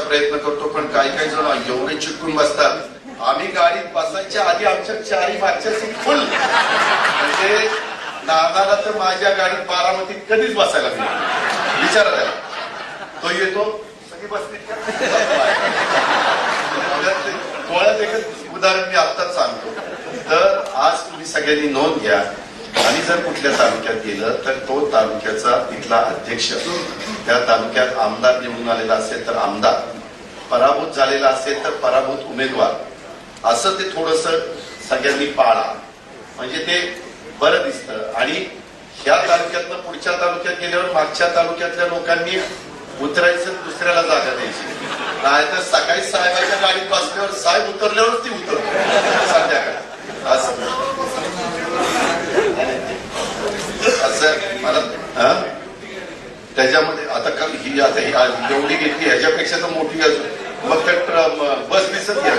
प्रयत्न करतो, पण काही काही जण एवढे चिटकून बसतात. आम्ही गाडीत बसायच्या आधी आमच्या चारी मागच्या सीट फुल. म्हणजे नानाला तर माझ्या गाडीत बारामतीत कधीच बसायला मिळालं. विचारा त्याला, तो येतो सगळी बसली डोळ्यात एकच उदाहरण मी आत्ताच सांगतो. तर आज तुम्ही सगळ्यांनी नोंद घ्या, आणि जर कुठल्या तालुक्यात गेलं तर तो तालुक्याचा तिथला अध्यक्ष, त्या तालुक्यात आमदार निवडून आलेला असेल तर आमदार, पराभूत झालेला असेल तर पराभूत उमेदवार, असं ते थोडस सगळ्यांनी पाळा, म्हणजे ते बरं दिसतं. आणि ह्या तालुक्यातनं पुढच्या तालुक्यात गेल्यावर मागच्या तालुक्यातल्या लोकांनी उतरायचं, दुसऱ्याला जागा द्यायची. नाहीतर सकाळी साहेबाच्या गाडीत बसल्यावर साहेब उतरल्यावरच ती उतरते संध्याकाळी. असं मला त्याच्यामध्ये आता ही एवढी घेतली, ह्याच्यापेक्षा तर मोठी अजून, मग तर बस दिसत घ्या.